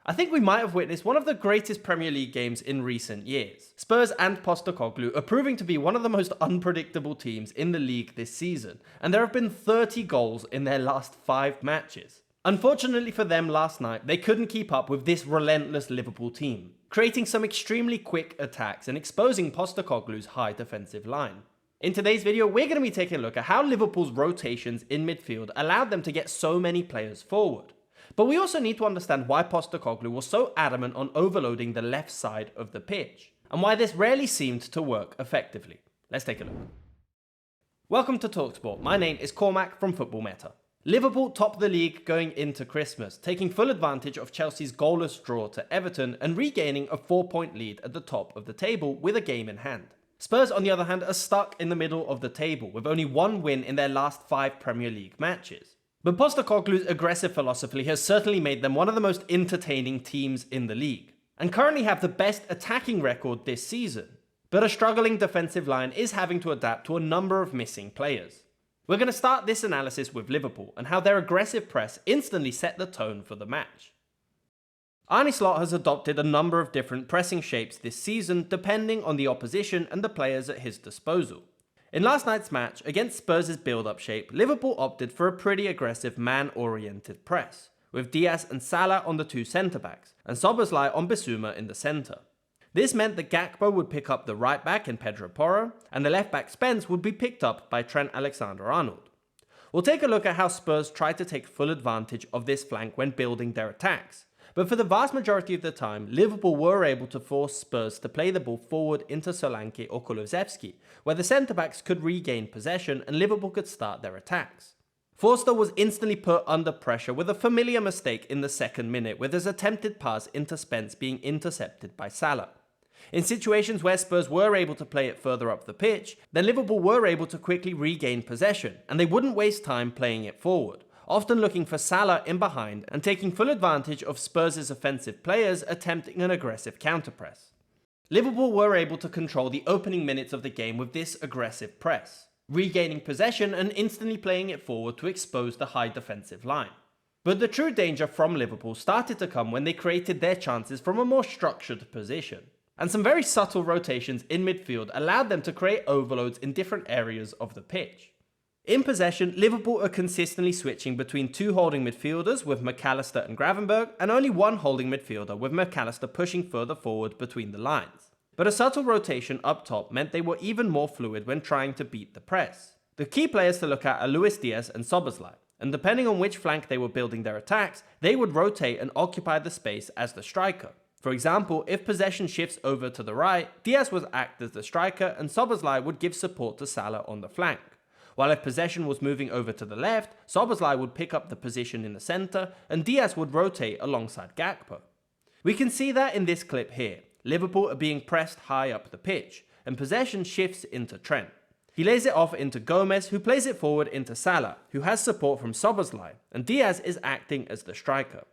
I think we might have witnessed one of the greatest Premier League games in recent years. Spurs and Postecoglou are proving to be one of the most unpredictable teams in the league this season, and there have been 30 goals in their last 5 matches. Unfortunately for them last night, they couldn't keep up with this relentless Liverpool team, creating some extremely quick attacks and exposing Postecoglou's high defensive line. In today's video, we're going to be taking a look at how Liverpool's rotations in midfield allowed them to get so many players forward. But we also need to understand why Postecoglou was so adamant on overloading the left side of the pitch, and why this rarely seemed to work effectively. Let's take a look. Welcome to talkSPORT. My name is Cormac from Football Meta. Liverpool topped the league going into Christmas, taking full advantage of Chelsea's goalless draw to Everton and regaining a 4-point lead at the top of the table with a game in hand. Spurs, on the other hand, are stuck in the middle of the table with only one win in their last 5 Premier League matches. But Postecoglou's aggressive philosophy has certainly made them one of the most entertaining teams in the league, and currently have the best attacking record this season. But a struggling defensive line is having to adapt to a number of missing players. We're going to start this analysis with Liverpool and how their aggressive press instantly set the tone for the match. Arne Slot has adopted a number of different pressing shapes this season depending on the opposition and the players at his disposal. In last night's match against Spurs' build-up shape, Liverpool opted for a pretty aggressive man-oriented press, with Diaz and Salah on the 2 centre-backs, and Szoboszlai on Bissouma in the centre. This meant that Gakpo would pick up the right-back in Pedro Porro, and the left-back Spence would be picked up by Trent Alexander-Arnold. We'll take a look at how Spurs tried to take full advantage of this flank when building their attacks. But for the vast majority of the time, Liverpool were able to force Spurs to play the ball forward into Solanke or Kulusevski, where the centre-backs could regain possession and Liverpool could start their attacks. Forster was instantly put under pressure with a familiar mistake in the 2nd minute, with his attempted pass into Spence being intercepted by Salah. In situations where Spurs were able to play it further up the pitch, then Liverpool were able to quickly regain possession, and they wouldn't waste time playing it forward, often looking for Salah in behind and taking full advantage of Spurs' offensive players attempting an aggressive counter-press. Liverpool were able to control the opening minutes of the game with this aggressive press, regaining possession and instantly playing it forward to expose the high defensive line. But the true danger from Liverpool started to come when they created their chances from a more structured position, and some very subtle rotations in midfield allowed them to create overloads in different areas of the pitch. In possession, Liverpool are consistently switching between 2 holding midfielders with McAllister and Gravenberch, and only 1 holding midfielder with McAllister pushing further forward between the lines. But a subtle rotation up top meant they were even more fluid when trying to beat the press. The key players to look at are Luis Diaz and Szoboszlai, and depending on which flank they were building their attacks, they would rotate and occupy the space as the striker. For example, if possession shifts over to the right, Diaz would act as the striker and Szoboszlai would give support to Salah on the flank. While if possession was moving over to the left, Szoboszlai would pick up the position in the centre and Diaz would rotate alongside Gakpo. We can see that in this clip here. Liverpool are being pressed high up the pitch and possession shifts into Trent. He lays it off into Gomez, who plays it forward into Salah, who has support from Szoboszlai, and Diaz is acting as the striker.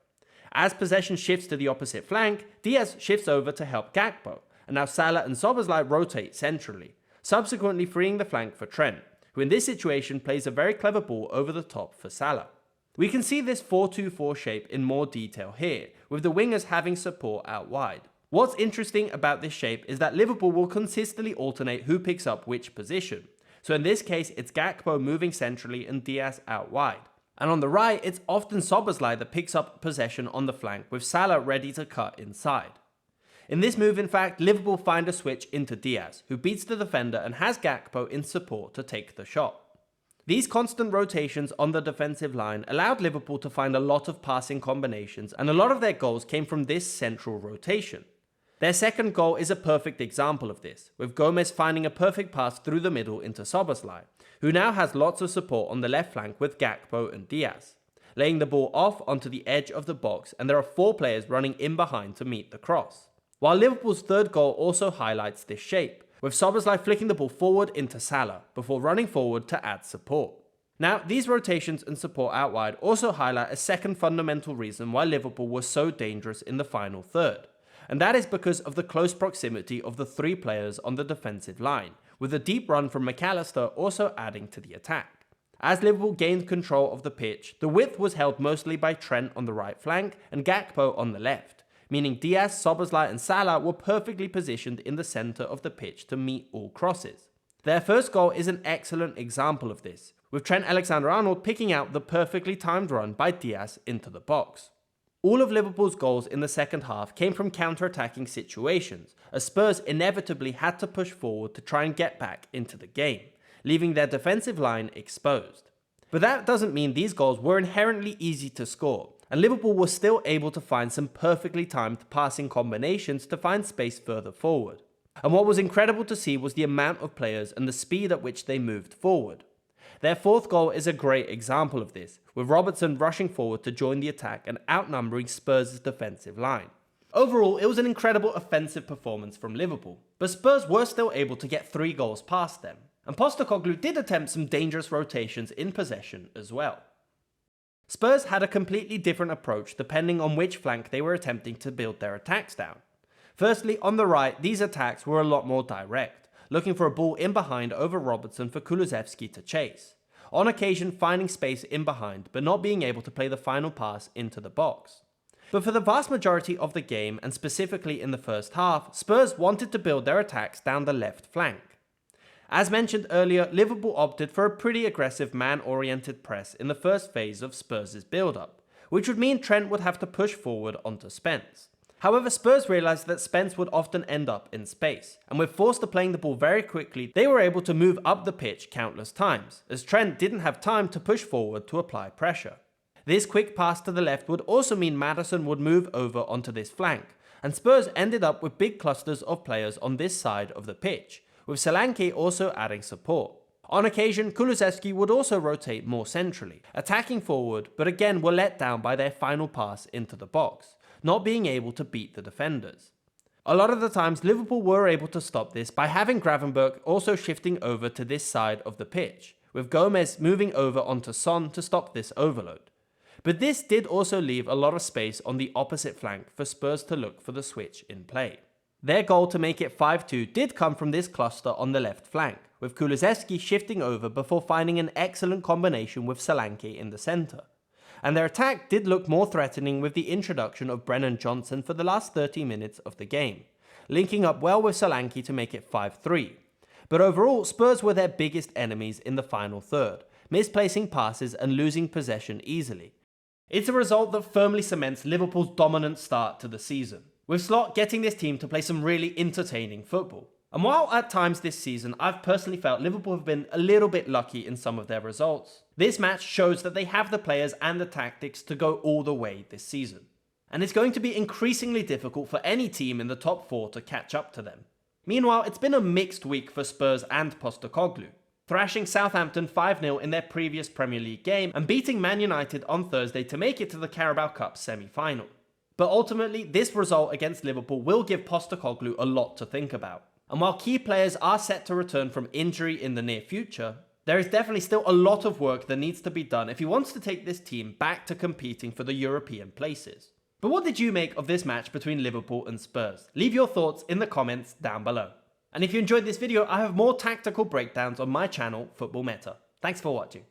As possession shifts to the opposite flank, Diaz shifts over to help Gakpo, and now Salah and Szoboszlai rotate centrally, subsequently freeing the flank for Trent, who in this situation plays a very clever ball over the top for Salah. We can see this 4-2-4 shape in more detail here, with the wingers having support out wide. What's interesting about this shape is that Liverpool will consistently alternate who picks up which position. So in this case, it's Gakpo moving centrally and Diaz out wide. And on the right, it's often Szoboszlai that picks up possession on the flank with Salah ready to cut inside. In this move, in fact, Liverpool find a switch into Diaz, who beats the defender and has Gakpo in support to take the shot. These constant rotations on the defensive line allowed Liverpool to find a lot of passing combinations, and a lot of their goals came from this central rotation. Their second goal is a perfect example of this, with Gomez finding a perfect pass through the middle into Szoboszlai, who now has lots of support on the left flank with Gakpo and Diaz, laying the ball off onto the edge of the box, and there are 4 players running in behind to meet the cross. While Liverpool's third goal also highlights this shape, with Szoboszlai flicking the ball forward into Salah, before running forward to add support. Now, these rotations and support out wide also highlight a second fundamental reason why Liverpool was so dangerous in the final third, and that is because of the close proximity of the 3 players on the defensive line, with a deep run from McAllister also adding to the attack. As Liverpool gained control of the pitch, the width was held mostly by Trent on the right flank and Gakpo on the left, meaning Diaz, Szoboszlai and Salah were perfectly positioned in the centre of the pitch to meet all crosses. Their first goal is an excellent example of this, with Trent Alexander-Arnold picking out the perfectly timed run by Diaz into the box. All of Liverpool's goals in the second half came from counter-attacking situations, as Spurs inevitably had to push forward to try and get back into the game, leaving their defensive line exposed. But that doesn't mean these goals were inherently easy to score, and Liverpool was still able to find some perfectly timed passing combinations to find space further forward. And what was incredible to see was the amount of players and the speed at which they moved forward. Their fourth goal is a great example of this, with Robertson rushing forward to join the attack and outnumbering Spurs' defensive line. Overall, it was an incredible offensive performance from Liverpool, but Spurs were still able to get 3 goals past them, and Postecoglou did attempt some dangerous rotations in possession as well. Spurs had a completely different approach depending on which flank they were attempting to build their attacks down. Firstly, on the right, these attacks were a lot more direct, looking for a ball in behind over Robertson for Kulusevski to chase, on occasion finding space in behind but not being able to play the final pass into the box. But for the vast majority of the game, and specifically in the first half, Spurs wanted to build their attacks down the left flank. As mentioned earlier, Liverpool opted for a pretty aggressive man-oriented press in the first phase of Spurs' build-up, which would mean Trent would have to push forward onto Spence. However, Spurs realised that Spence would often end up in space, and with forced to playing the ball very quickly, they were able to move up the pitch countless times, as Trent didn't have time to push forward to apply pressure. This quick pass to the left would also mean Maddison would move over onto this flank, and Spurs ended up with big clusters of players on this side of the pitch, with Solanke also adding support. On occasion, Kulusevski would also rotate more centrally, attacking forward, but again were let down by their final pass into the box, not being able to beat the defenders. A lot of the times, Liverpool were able to stop this by having Gravenberch also shifting over to this side of the pitch, with Gomez moving over onto Son to stop this overload. But this did also leave a lot of space on the opposite flank for Spurs to look for the switch in play. Their goal to make it 5-2 did come from this cluster on the left flank, with Kulusevski shifting over before finding an excellent combination with Solanke in the centre. And their attack did look more threatening with the introduction of Brennan Johnson for the last 30 minutes of the game, linking up well with Solanke to make it 5-3. But overall, Spurs were their biggest enemies in the final third, misplacing passes and losing possession easily. It's a result that firmly cements Liverpool's dominant start to the season, with Slot getting this team to play some really entertaining football. And while at times this season I've personally felt Liverpool have been a little bit lucky in some of their results, this match shows that they have the players and the tactics to go all the way this season. And it's going to be increasingly difficult for any team in the top 4 to catch up to them. Meanwhile, it's been a mixed week for Spurs and Postecoglou, thrashing Southampton 5-0 in their previous Premier League game and beating Man United on Thursday to make it to the Carabao Cup semi-final. But ultimately, this result against Liverpool will give Postecoglou a lot to think about. And while key players are set to return from injury in the near future, there is definitely still a lot of work that needs to be done if he wants to take this team back to competing for the European places. But what did you make of this match between Liverpool and Spurs? Leave your thoughts in the comments down below. And if you enjoyed this video, I have more tactical breakdowns on my channel, Football Meta. Thanks for watching.